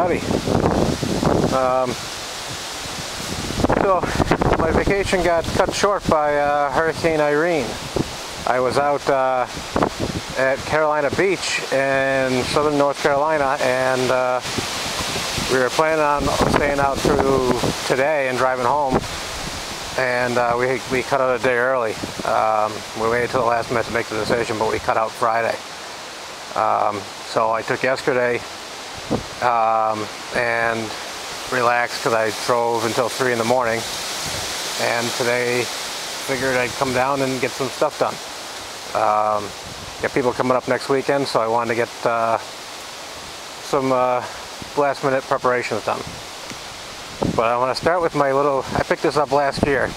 howdy. So my vacation got cut short by Hurricane Irene. I was out at Carolina Beach in southern North Carolina, and we were planning on staying out through today and driving home, and we cut out a day early. We waited till the last minute to make the decision, but we cut out Friday. So I took yesterday and relaxed because I drove until 3 in the morning, and today figured I'd come down and get some stuff done. Got people coming up next weekend, so I wanted to get some last minute preparations done. But I want to start with my little, I picked this up last year.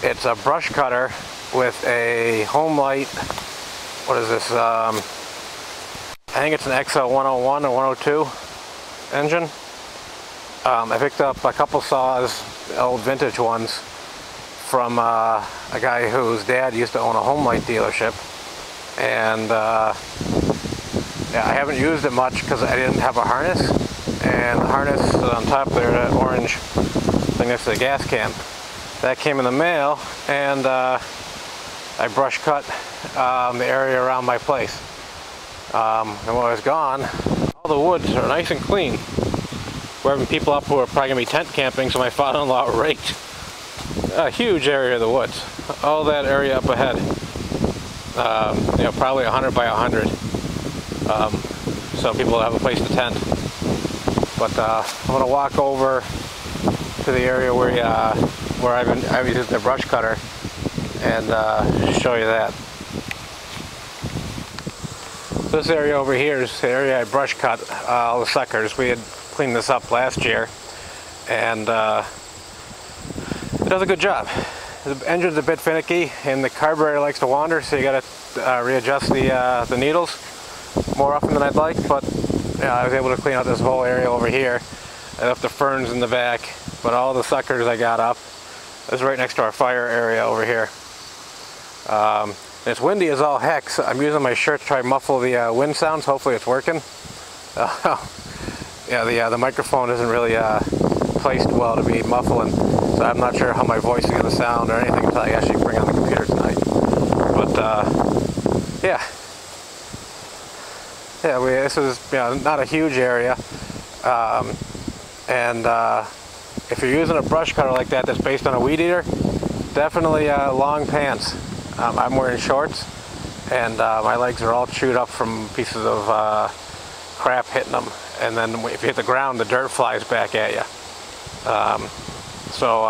It's a brush cutter with a home light. What is this? I think it's an XL101 or 102 engine. I picked up a couple saws, old vintage ones, from a guy whose dad used to own a home light dealership, and yeah, I haven't used it much because I didn't have a harness, and the harness on top there, that orange thing next to the gas can, that came in the mail, and I brush cut the area around my place. And when I was gone, all the woods are nice and clean. We're having people up who are probably going to be tent camping, so my father-in-law raked a huge area of the woods. All that area up ahead. You know, probably 100 by 100. So people will have a place to tent. But I'm going to walk over to the area where I've used the brush cutter and show you that. This area over here is the area I brush cut all the suckers. We had cleaned this up last year, and it does a good job. The engine's a bit finicky, and the carburetor likes to wander, so you got to readjust the needles more often than I'd like. But I was able to clean out this whole area over here. I left the ferns in the back, but all the suckers I got up. This is right next to our fire area over here. It's windy as all heck, so I'm using my shirt to try to muffle the wind sounds. Hopefully it's working. Yeah, the microphone isn't really placed well to be muffling, so I'm not sure how my voice is going to sound or anything until I actually bring on the computer tonight. But yeah, this is not a huge area, and if you're using a brush cutter like that that's based on a weed eater, definitely long pants. I'm wearing shorts, and my legs are all chewed up from pieces of crap hitting them, and then if you hit the ground, the dirt flies back at you. So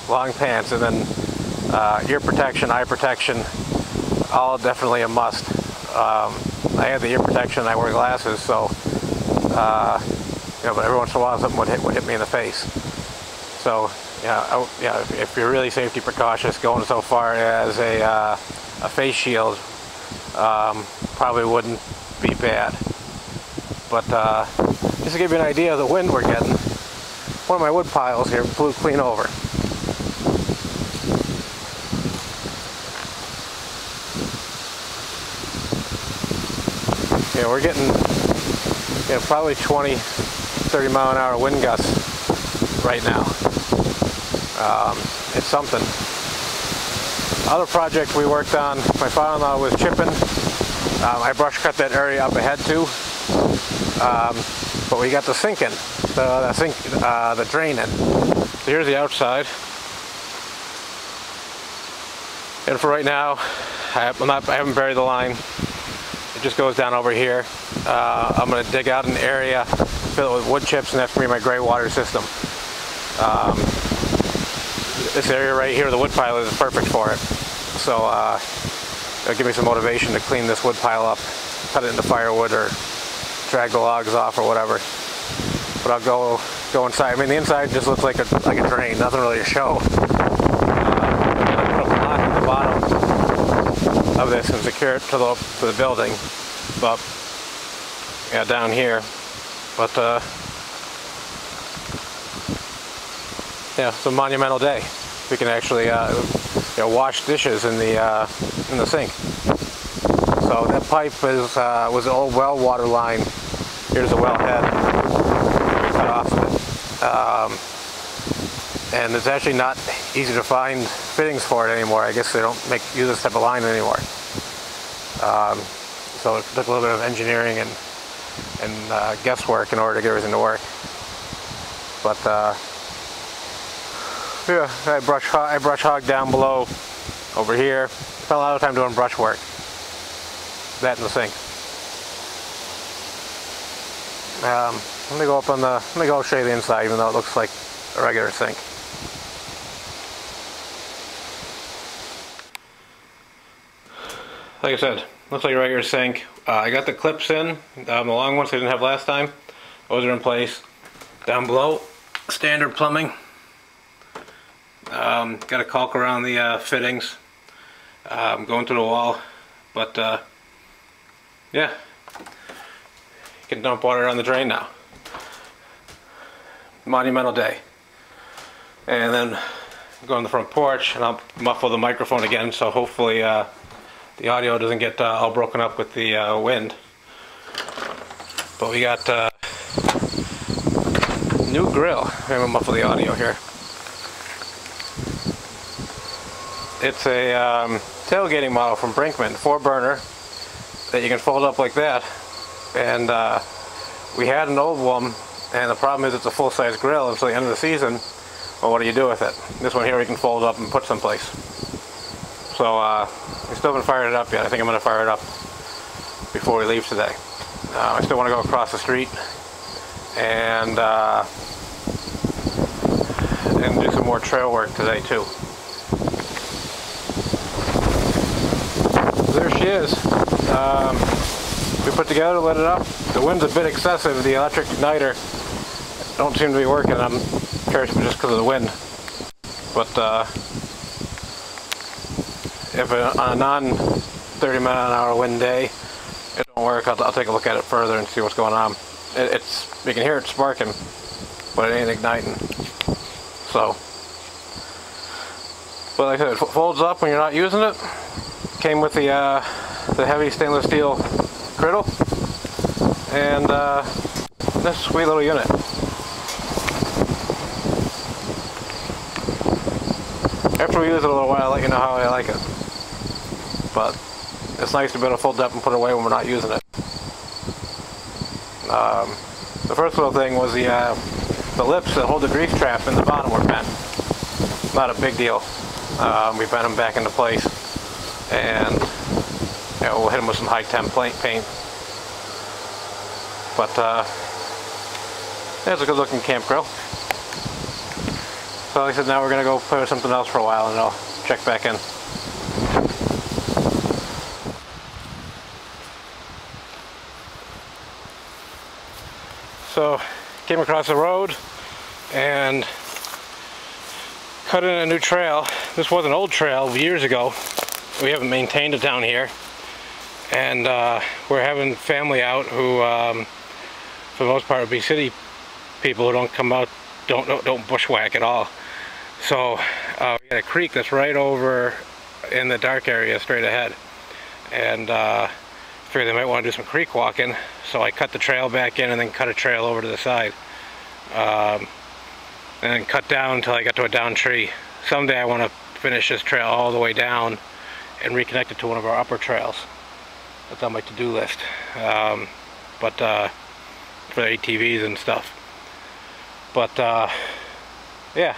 long pants, and then ear protection, eye protection, all definitely a must. I have the ear protection and I wear glasses, so but every once in a while something would hit me in the face. So if you're really safety precautious, going so far as a face shield probably wouldn't be bad. But just to give you an idea of the wind we're getting, one of my wood piles here blew clean over. Yeah, we're getting probably 20, 30 mile an hour wind gusts right now. It's something. Other project we worked on, my father-in-law was chipping. I brush cut that area up ahead too. But we got the sink in, the drain in. So here's the outside. And for right now, I haven't buried the line. It just goes down over here. I'm going to dig out an area, fill it with wood chips, and that's going to be my greywater system. This area right here, the wood pile, is perfect for it. So it'll give me some motivation to clean this wood pile up, cut it into firewood, or drag the logs off or whatever. But I'll go inside. I mean, the inside just looks like a drain, nothing really to show. I'm gonna put a block at the bottom of this and secure it to the building. But yeah, down here. But yeah, it's a monumental day. We can actually wash dishes in the sink. So that pipe was an old well water line Here's the well head we cut off of it. And it's actually not easy to find fittings for it anymore. I guess they don't use this type of line anymore. So it took a little bit of engineering and guesswork in order to get everything to work. But yeah, I brush hog down below over here. Spent a lot of time doing brush work. That in the sink. Let me go show you the inside, even though it looks like a regular sink. Like I said, looks like a regular sink. I got the clips in, the long ones I didn't have last time. Those are in place. Down below, standard plumbing. Got a caulk around the fittings. Going through the wall, but yeah, you can dump water down the drain now. Monumental day. And then go on the front porch, and I'll muffle the microphone again, so hopefully the audio doesn't get all broken up with the wind. But we got new grill. I'm gonna muffle the audio here. It's a tailgating model from Brinkman, 4-burner, that you can fold up like that. And we had an old one, and the problem is it's a full-size grill until the end of the season. Well, what do you do with it? This one here we can fold up and put someplace. So we still haven't fired it up yet. I think I'm going to fire it up before we leave today. I still want to go across the street and do some more trail work today too. There she is. We put together, lit it up. The wind's a bit excessive. The electric igniter don't seem to be working. I'm curious if it's just because of the wind. But if on a non-30-mile-an-hour wind day it don't work, I'll take a look at it further and see what's going on. You can hear it sparking, but it ain't igniting. So, but like I said, it folds up when you're not using it. Came with the heavy stainless steel griddle and this sweet little unit. After we use it a little while, I'll let you know how I like it. But it's nice to be able to fold it up and put it away when we're not using it. The first little thing was the lips that hold the grease trap in the bottom were bent. Not a big deal. We bent them back into place, and we'll hit them with some high temp paint. But it's a good looking camp grill. So like I said, now we're going to go play with something else for a while and I'll check back in. So, came across the road and cut in a new trail. This was an old trail years ago. We haven't maintained it down here. And we're having family out who, for the most part, would be city people who don't come out, don't bushwhack at all. So we got a creek that's right over in the dark area straight ahead, and figured they might want to do some creek walking, so I cut the trail back in and then cut a trail over to the side, and then cut down until I got to a down tree. Someday I want to finish this trail all the way down and reconnect it to one of our upper trails. That's on my to-do list, for the ATVs and stuff. But yeah,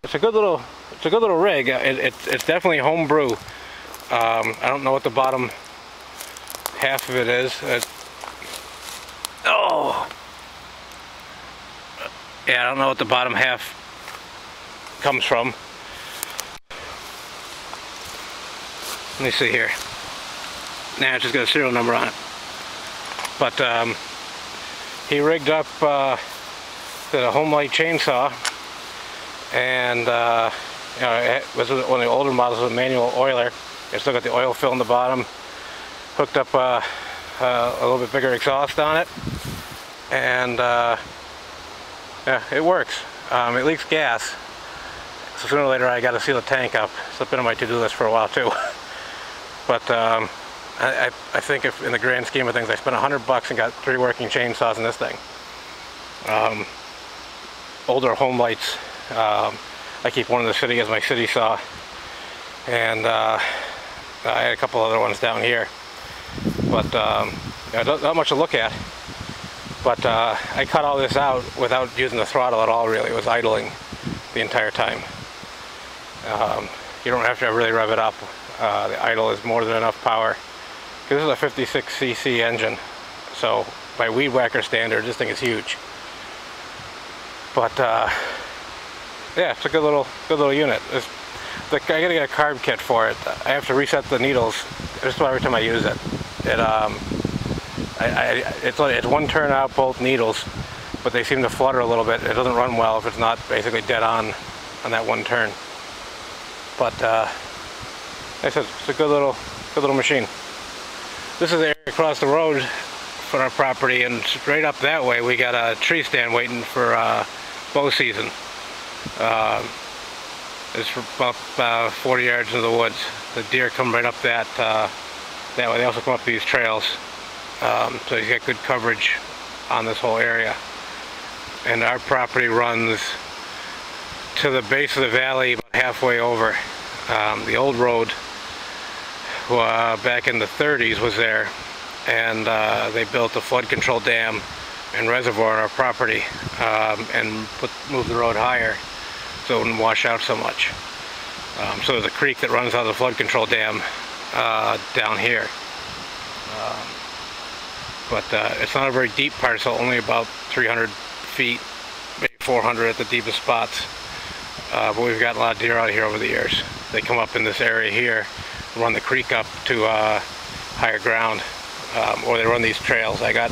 it's a good little rig. It's definitely homebrew. I don't know what the bottom half of it is. Yeah, I don't know what the bottom half comes from. Let me see here. Nah, it's just got a serial number on it. But he rigged up a home light chainsaw, and it was one of the older models with a manual oiler. It's still got the oil fill in the bottom. Hooked up a little bit bigger exhaust on it, and yeah, it works. It leaks gas, so sooner or later I got to seal the tank up. It's been on my to-do list for a while too. But I think if in the grand scheme of things, I spent $100 and got 3 working chainsaws in this thing. Older home lights. I keep one in the city as my city saw, and I had a couple other ones down here, but not much to look at. But I cut all this out without using the throttle at all, really. It was idling the entire time. You don't have to really rev it up. The idle is more than enough power. This is a 56cc engine, so by weed whacker standards, this thing is huge. But yeah, it's a good little unit. I gotta get a carb kit for it. I have to reset the needles just about every time I use it. It's one turn out, both needles, but they seem to flutter a little bit. It doesn't run well if it's not basically dead on that one turn. But like I said, it's a good little machine. This is the area across the road from our property, and right up that way we got a tree stand waiting for bow season. It's about 40 yards into the woods. The deer come right up that way. They also come up these trails, so you get good coverage on this whole area. And our property runs to the base of the valley, about halfway over. The old road back in the 30s was there, and they built a flood control dam and reservoir on our property, and moved the road higher so it wouldn't wash out so much. So there's a creek that runs out of the flood control dam down here. But it's not a very deep parcel, only about 300 feet, maybe 400 at the deepest spots. But we've got a lot of deer out here over the years. They come up in this area here, run the creek up to higher ground, or they run these trails. I got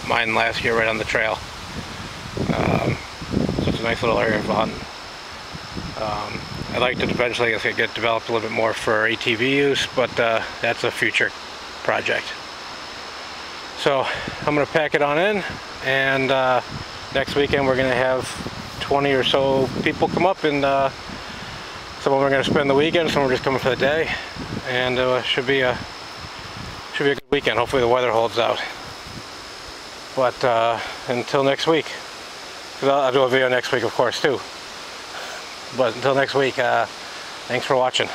mine last year right on the trail. So it's a nice little area for hunting. I'd like to eventually get developed a little bit more for ATV use, but that's a future project. So I'm going to pack it on in, and next weekend we're going to have 20 or so people come up, and some of them are going to spend the weekend, some are just coming for the day, and should be a good weekend. Hopefully the weather holds out. But until next week, because I'll do a video next week, of course, too. But until next week, thanks for watching.